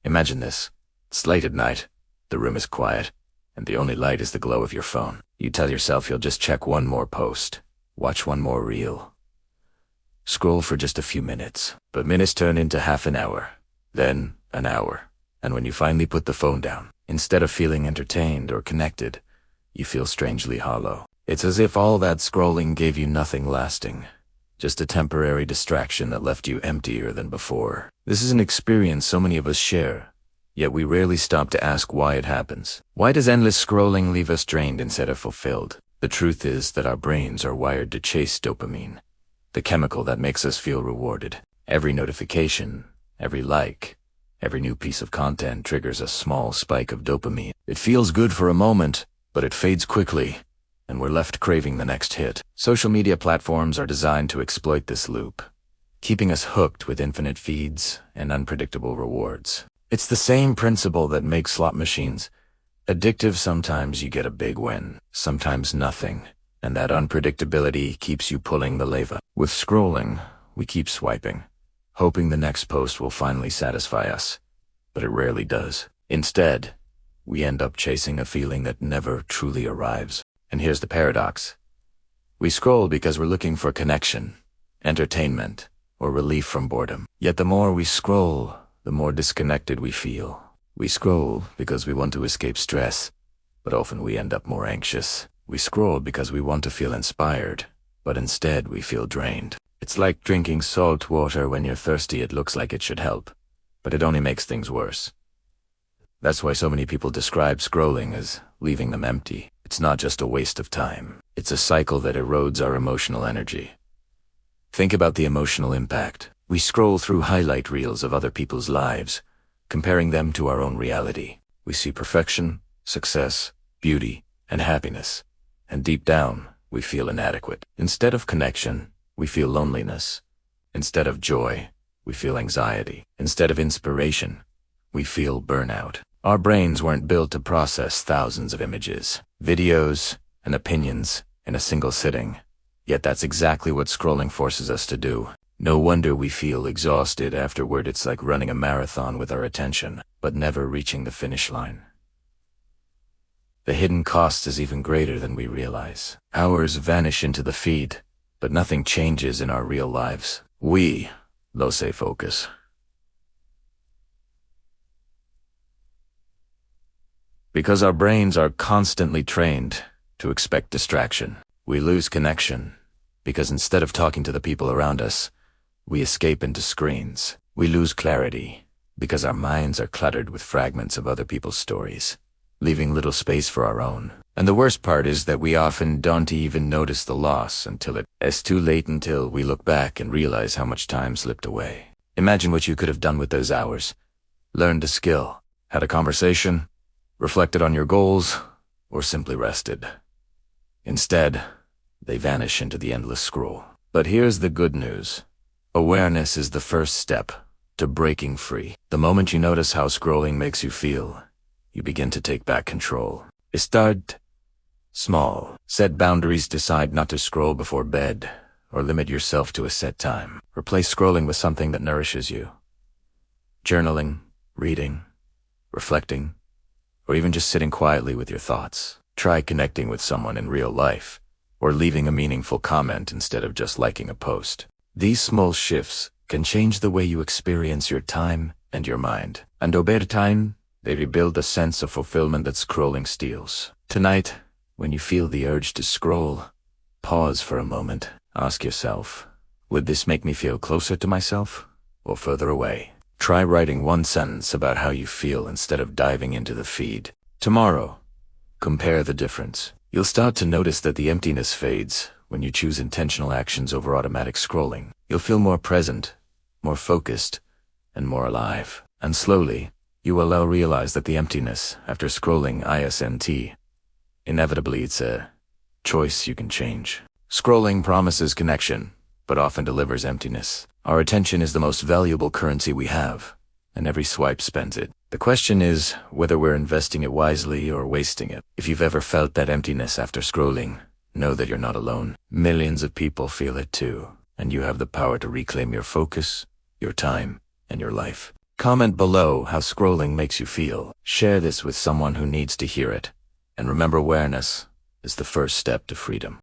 Imagine this. It's late at night, the room is quiet, and the only light is the glow of your phone. You tell yourself you'll just check one more post, watch one more reel, scroll for just a few minutes. But minutes turn into half an hour, then an hour. And when you finally put the phone down, instead of feeling entertained or connected, you feel strangely hollow. It's as if all that scrolling gave you nothing lasting, just a temporary distraction that left you emptier than before. This is an experience so many of us share, yet we rarely stop to ask why it happens. Why does endless scrolling leave us drained instead of fulfilled? The truth is that our brains are wired to chase dopamine, the chemical that makes us feel rewarded. Every notification, every like, every new piece of content triggers a small spike of dopamine. It feels good for a moment, but it fades quickly, and we're left craving the next hit. Social media platforms are designed to exploit this loop, keeping us hooked with infinite feeds and unpredictable rewards. It's the same principle that makes slot machines addictive. Sometimes you get a big win, sometimes nothing, and that unpredictability keeps you pulling the lever. With scrolling, we keep swiping, hoping the next post will finally satisfy us, but it rarely does. Instead, we end up chasing a feeling that never truly arrives. And here's the paradox. We scroll because we're looking for connection, entertainment, or relief from boredom. Yet the more we scroll, the more disconnected we feel. We scroll because we want to escape stress, but often we end up more anxious. We scroll because we want to feel inspired, but instead we feel drained. It's like drinking salt water. When you're thirsty, it looks like it should help, but it only makes things worse. That's why so many people describe scrolling as leaving them empty. It's not just a waste of time. It's a cycle that erodes our emotional energy. Think about the emotional impact. We scroll through highlight reels of other people's lives, comparing them to our own reality. We see perfection, success, beauty, and happiness. And deep down, we feel inadequate. Instead of connection, we feel loneliness. Instead of joy, we feel anxiety. Instead of inspiration, we feel burnout. Our brains weren't built to process thousands of images, videos, and opinions in a single sitting. Yet that's exactly what scrolling forces us to do. No wonder we feel exhausted afterward. It's like running a marathon with our attention, but never reaching the finish line. The hidden cost is even greater than we realize. Hours vanish into the feed, but nothing changes in our real lives. We lose focus. Because our brains are constantly trained to expect distraction. We lose connection because instead of talking to the people around us, we escape into screens. We lose clarity because our minds are cluttered with fragments of other people's stories, leaving little space for our own. And the worst part is that we often don't even notice the loss until it's too late, until we look back and realize how much time slipped away. Imagine what you could have done with those hours. Learned a skill, had a conversation, reflected on your goals, or simply rested. Instead, they vanish into the endless scroll. But here's the good news. Awareness is the first step to breaking free. The moment you notice how scrolling makes you feel, you begin to take back control. Start small. Set boundaries. Decide not to scroll before bed, or limit yourself to a set time. Replace scrolling with something that nourishes you. Journaling, reading, reflecting, or even just sitting quietly with your thoughts. Try connecting with someone in real life, or leaving a meaningful comment instead of just liking a post. These small shifts can change the way you experience your time and your mind. And over time, they rebuild the sense of fulfillment that scrolling steals. Tonight, when you feel the urge to scroll, pause for a moment. Ask yourself, would this make me feel closer to myself or further away? Try writing one sentence about how you feel instead of diving into the feed. Tomorrow, compare the difference. You'll start to notice that the emptiness fades when you choose intentional actions over automatic scrolling. You'll feel more present, more focused, and more alive. And slowly, you will realize that the emptiness after scrolling isn't inevitably it's a choice you can change. Scrolling promises connection, but often delivers emptiness. Our attention is the most valuable currency we have, and every swipe spends it. The question is whether we're investing it wisely or wasting it. If you've ever felt that emptiness after scrolling, know that you're not alone. Millions of people feel it too, and you have the power to reclaim your focus, your time, and your life. Comment below how scrolling makes you feel. Share this with someone who needs to hear it. And remember, awareness is the first step to freedom.